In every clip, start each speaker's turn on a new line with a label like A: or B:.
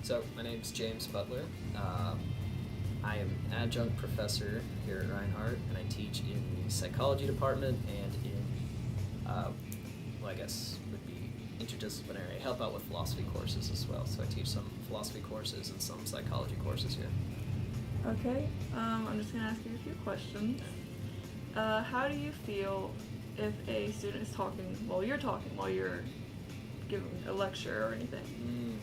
A: So, my name's James Butler. I am an adjunct professor here at Reinhardt, and I teach in the psychology department and in, I guess would be interdisciplinary. I help out with philosophy courses as well. So, I teach some philosophy courses and some psychology courses here.
B: Okay, I'm just going to ask you a few questions. How do you feel if a student is talking while you're giving a lecture or anything?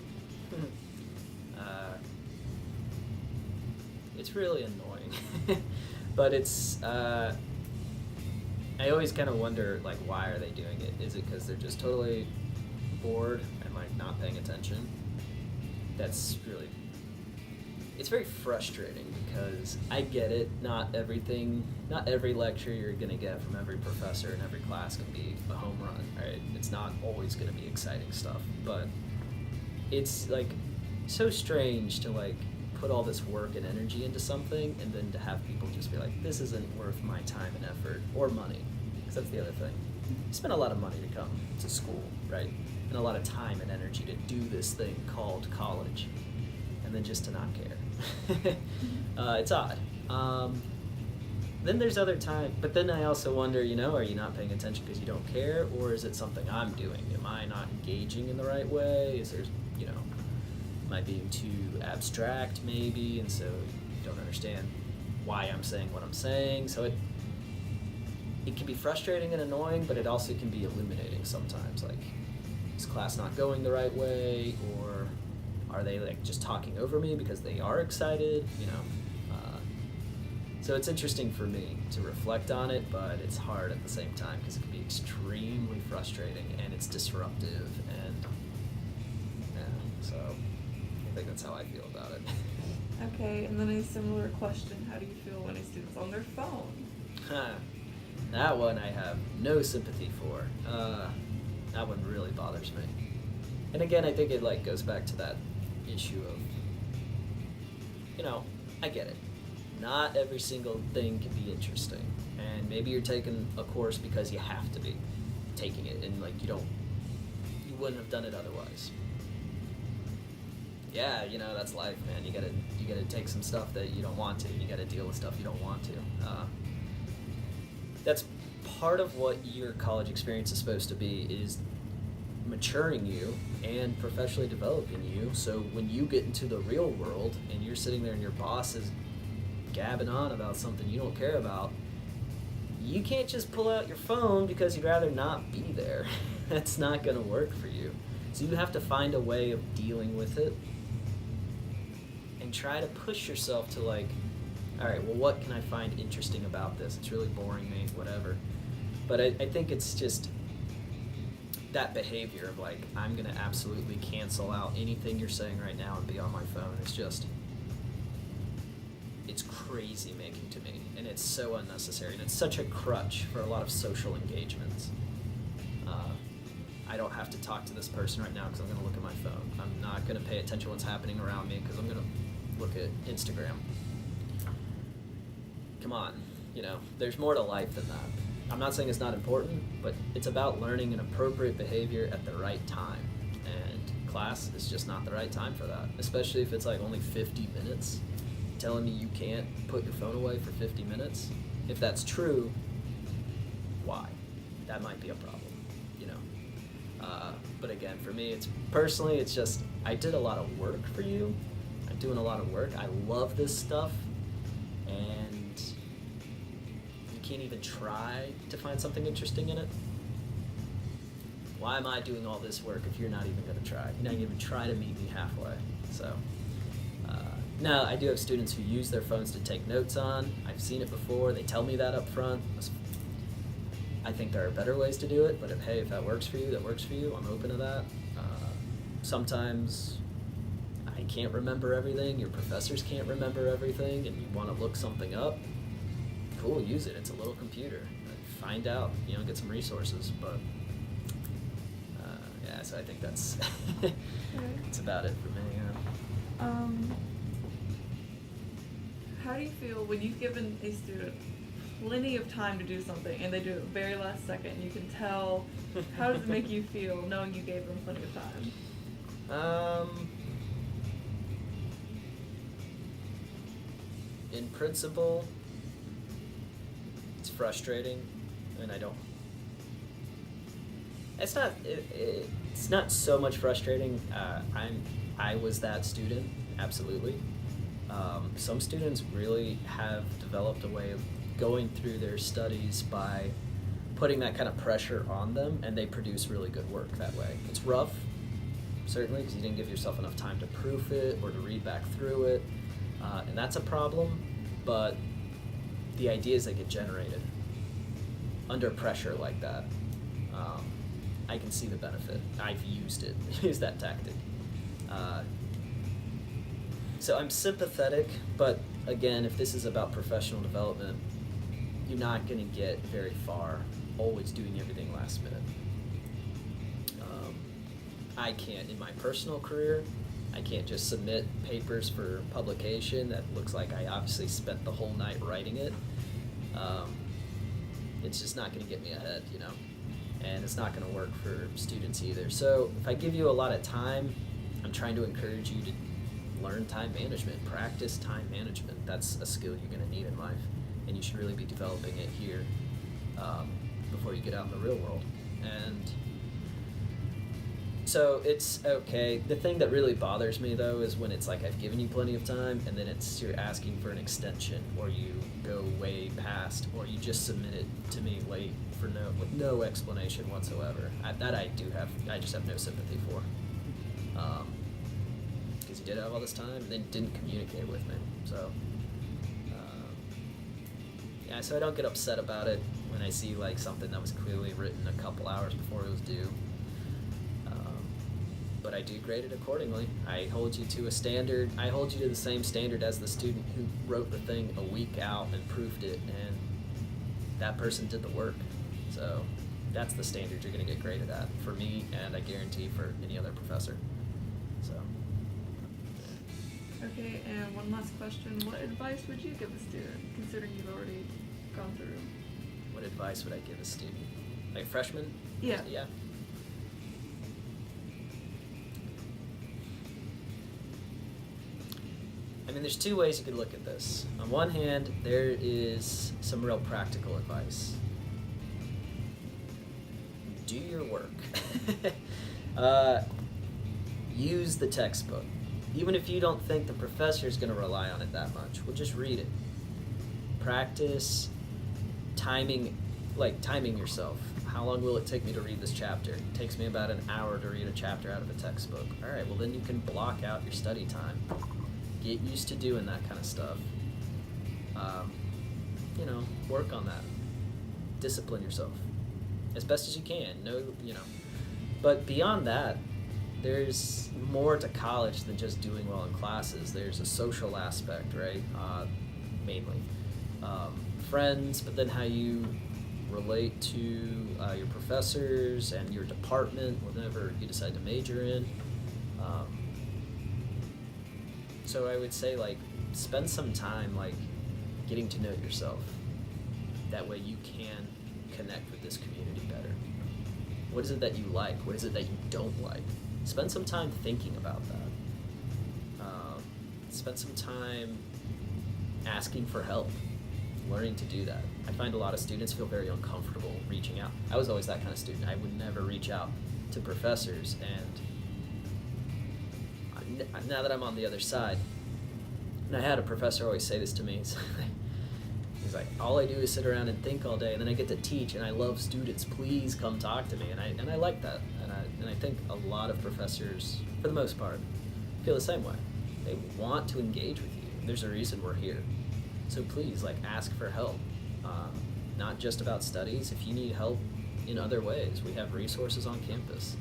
A: It's really annoying, but it's, I always kind of wonder, like, why are they doing it? Is it because they're just totally bored and, like, not paying attention? That's really, it's very frustrating because I get it, not every lecture you're going to get from every professor in every class can be a home run, right? It's not always going to be exciting stuff, but it's, like, so strange to, like, put all this work and energy into something and then to have people just be like, this isn't worth my time and effort or money, because that's the other thing. You spend a lot of money to come to school, right? And a lot of time and energy to do this thing called college, and then just to not care. It's odd. Then there's other time, but then I also wonder, are you not paying attention because you don't care, or is it something I'm doing? Am I not engaging in the right way? Is there, am I being too abstract maybe, and so you don't understand why I'm saying what I'm saying? So it can be frustrating and annoying, but it also can be illuminating sometimes. Like, is class not going the right way, or are they like just talking over me because they are excited? So it's interesting for me to reflect on it, but it's hard at the same time because it can be extremely frustrating and it's disruptive, and so I think that's how I feel about it.
B: Okay, and then a similar question, how do you feel when a student's on their phone?
A: That one I have no sympathy for. That one really bothers me. And again, I think it goes back to that issue of, I get it. Not every single thing can be interesting. And maybe you're taking a course because you have to be taking it, and you wouldn't have done it otherwise. Yeah, that's life, man. You gotta take some stuff that you don't want to. You gotta deal with stuff you don't want to. That's part of what your college experience is supposed to be, is maturing you and professionally developing you. So when you get into the real world and you're sitting there and your boss is gabbing on about something you don't care about, you can't just pull out your phone because you'd rather not be there. That's not gonna work for you. So you have to find a way of dealing with it and try to push yourself to, like, all right, well, what can I find interesting about this? It's really boring me, whatever. But I think it's just that behavior of, like, I'm going to absolutely cancel out anything you're saying right now and be on my phone. It's crazy making to me, and it's so unnecessary, and it's such a crutch for a lot of social engagements. I don't have to talk to this person right now because I'm going to look at my phone. I'm not going to pay attention to what's happening around me because I'm going to look at Instagram. Come on, there's more to life than that. I'm not saying it's not important, but it's about learning an appropriate behavior at the right time. And class is just not the right time for that, especially if it's like only 50 minutes. Telling me you can't put your phone away for 50 minutes? If that's true, why? That might be a problem, But again, for me, it's just, I did a lot of work for you. I'm doing a lot of work. I love this stuff, and you can't even try to find something interesting in it. Why am I doing all this work if you're not even going to try? You're not even try to meet me halfway. So, now, I do have students who use their phones to take notes on. I've seen it before. They tell me that up front. I think there are better ways to do it, but if that works for you, that works for you. I'm open to that. Sometimes I can't remember everything. Your professors can't remember everything, and you want to look something up. Cool, use it. It's a little computer. Find out, get some resources. But, so I think that's that's about it for me,
B: How do you feel when you've given a student plenty of time to do something and they do it very last second and you can tell? How does it make you feel knowing you gave them plenty of time?
A: in principle, it's frustrating, and it's not so much frustrating. I was that student, absolutely. Some students really have developed a way of going through their studies by putting that kind of pressure on them, and they produce really good work that way. It's rough, certainly, because you didn't give yourself enough time to proof it or to read back through it, and that's a problem, but the ideas that get generated under pressure like that, I can see the benefit. I've used that tactic. So I'm sympathetic, but again, if this is about professional development, you're not going to get very far always doing everything last minute. I can't, in my personal career, I can't just submit papers for publication that looks like I obviously spent the whole night writing it. It's just not going to get me ahead, and it's not going to work for students either. So if I give you a lot of time, I'm trying to encourage you to learn time management, practice time management. That's a skill you're going to need in life, and you should really be developing it here before you get out in the real world. And so it's okay. The thing that really bothers me, though, is when it's like I've given you plenty of time, and then you're asking for an extension, or you go way past, or you just submit it to me late with no explanation whatsoever. I just have no sympathy for. Because you did have all this time, and then didn't communicate with me. So, so I don't get upset about it when I see like something that was clearly written a couple hours before it was due. But I do grade it accordingly. I hold you to a standard. I hold you to the same standard as the student who wrote the thing a week out and proofed it, and that person did the work. So that's the standard you're going to get graded at for me, and I guarantee for any other professor. So.
B: Okay, and one last question. What advice would you give a student, considering you've already gone through?
A: What advice would I give a student? Like a freshman?
B: Yeah.
A: Yeah. I mean, there's two ways you could look at this. On one hand, there is some real practical advice. Do your work. Use the textbook. Even if you don't think the professor is going to rely on it that much, well, just read it. Practice timing yourself. How long will it take me to read this chapter? It takes me about an hour to read a chapter out of a textbook. All right, well, then you can block out your study time. Get used to doing that kind of stuff. Work on that. Discipline yourself as best as you can. But beyond that, there's more to college than just doing well in classes. There's a social aspect, right? Mainly. Friends, but then how you relate to your professors and your department, whatever you decide to major in. So I would say, spend some time, getting to know yourself. That way you can connect with this community better. What is it that you like? What is it that you don't like? Spend some time thinking about that. Spend some time asking for help, learning to do that. I find a lot of students feel very uncomfortable reaching out. I was always that kind of student. I would never reach out to professors, and now that I'm on the other side, and I had a professor always say this to me, he's like, all I do is sit around and think all day, and then I get to teach, and I love students. Please come talk to me, and I like that, and I think a lot of professors, for the most part, feel the same way. They want to engage with you. There's a reason we're here, so please, ask for help. Not just about studies. If you need help in other ways, we have resources on campus.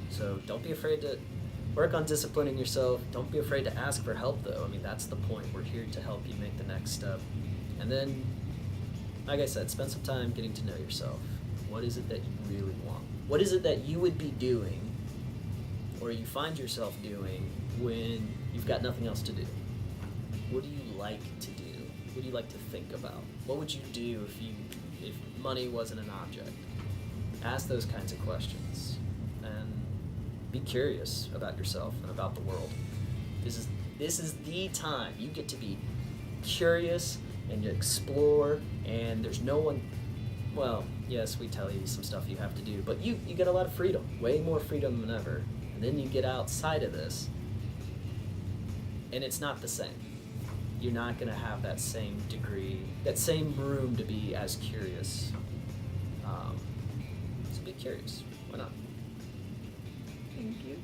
A: So don't be afraid to work on disciplining yourself. Don't be afraid to ask for help, though. I mean, that's the point. We're here to help you make the next step. And then, like I said, spend some time getting to know yourself. What is it that you really want? What is it that you would be doing, or you find yourself doing, when you've got nothing else to do? What do you like to do? What do you like to think about? What would you do if money wasn't an object? Ask those kinds of questions, and be curious about yourself and about the world. This is the time. You get to be curious and you explore, and there's no one. Well, yes, we tell you some stuff you have to do, but you get a lot of freedom, way more freedom than ever. And then you get outside of this, and it's not the same. You're not going to have that same degree, that same room to be as curious. So be curious. Why not?
B: Thank you.